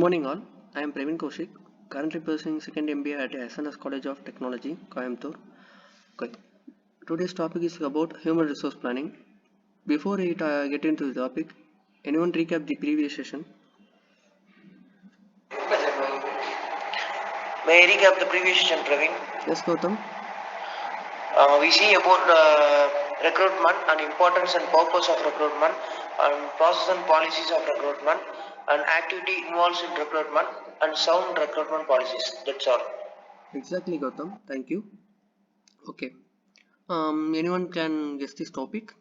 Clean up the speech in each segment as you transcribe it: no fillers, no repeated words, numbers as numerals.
morning all. I am Praveen Kaushik, currently pursuing second MBA at SNS College of Technology, Coimbatore. Okay. Today's topic is about human resource planning. Before we get into the topic, anyone recap the previous session? May I recap the previous session, Praveen? Yes, Gautam. We see about recruitment and importance and purpose of recruitment and process and policies of recruitment and activity involved in recruitment and sound recruitment policies. That's all. Exactly, Gautam. Thank you. Okay. Anyone can guess this topic?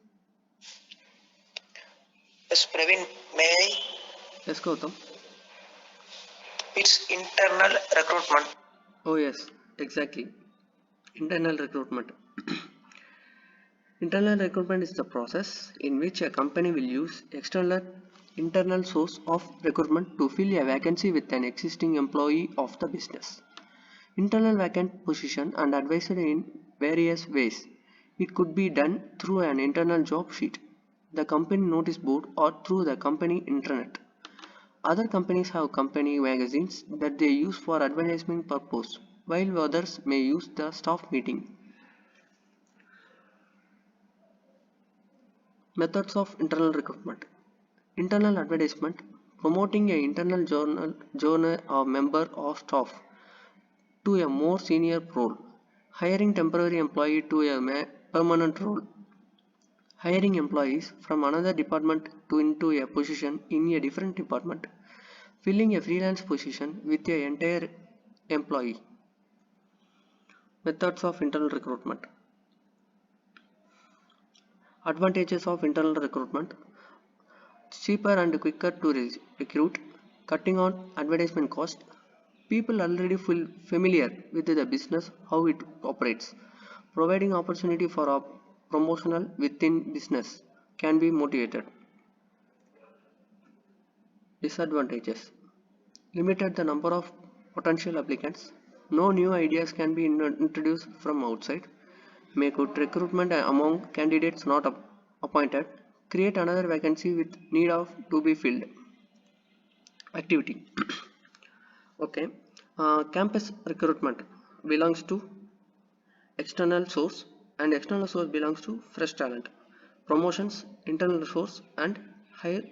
Yes, Praveen, may I? Yes, Gautam. It's internal recruitment. Oh yes, exactly. Internal recruitment. Internal recruitment is the process in which a company will use internal source of recruitment to fill a vacancy with an existing employee of the business. Internal vacant position and advised in various ways. It could be done through an internal job sheet, the company notice board, or through the company intranet. Other companies have company magazines that they use for advertisement purpose, while others may use the staff meeting. Methods of internal recruitment. Internal advertisement, promoting an internal journal or member of staff to a more senior role. Hiring temporary employee to a permanent role. Hiring employees from another department to into a position in a different department. Filling a freelance position with an entire employee. Methods of internal recruitment. Advantages of internal recruitment. Cheaper and quicker to recruit, cutting on advertisement cost. People already feel familiar with the business, how it operates. Providing opportunity for a promotional within business can be motivated. Disadvantages. Limited the number of potential applicants. No new ideas can be introduced from outside. May good recruitment among candidates not appointed. Create another vacancy with need of to be filled. Activity. Okay. Campus recruitment belongs to external source and external source belongs to fresh talent. Promotions, internal resource and higher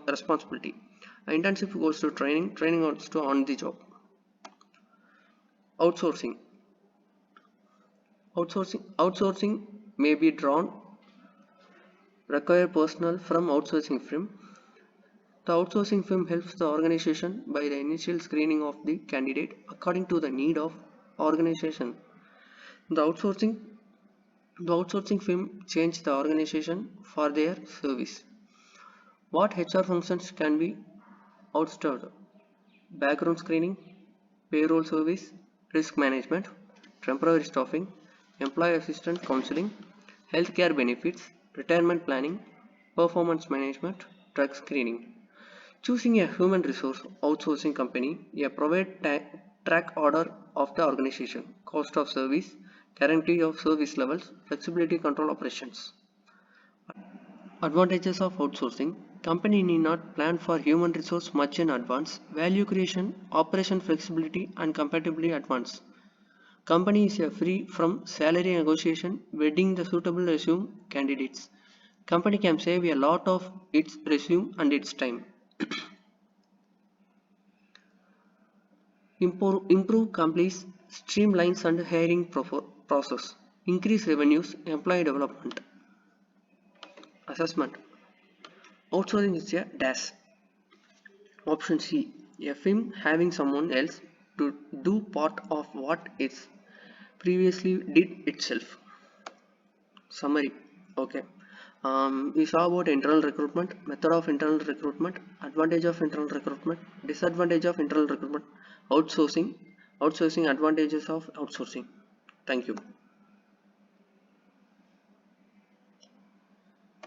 responsibility. Internship goes to training, training goes to on the job. Outsourcing. Outsourcing may be drawn, require personnel from outsourcing firm. The outsourcing firm helps the organization by the initial screening of the candidate according to the need of organization. The outsourcing firm change the organization for their service. What HR functions can be outsourced? Background screening, payroll service, risk management, temporary staffing, employee assistance counseling, healthcare benefits, retirement planning, performance management, drug screening. Choosing a human resource outsourcing company, a provide track order of the organization, cost of service, guarantee of service levels, flexibility control operations. Advantages of outsourcing. Company need not plan for human resource much in advance. Value creation, operation flexibility and compatibility advance. Company is free from salary negotiation, vetting the suitable resume candidates. Company can save a lot of its resume and its time. Improve companies, streamlines and hiring process. Increase revenues, employee development. Assessment. Outsourcing is a dash. Option C. A firm having someone else to do part of what it previously did itself. Summary. Okay. We saw about internal recruitment, method of internal recruitment, advantage of internal recruitment, disadvantage of internal recruitment, outsourcing advantages of outsourcing. Thank you.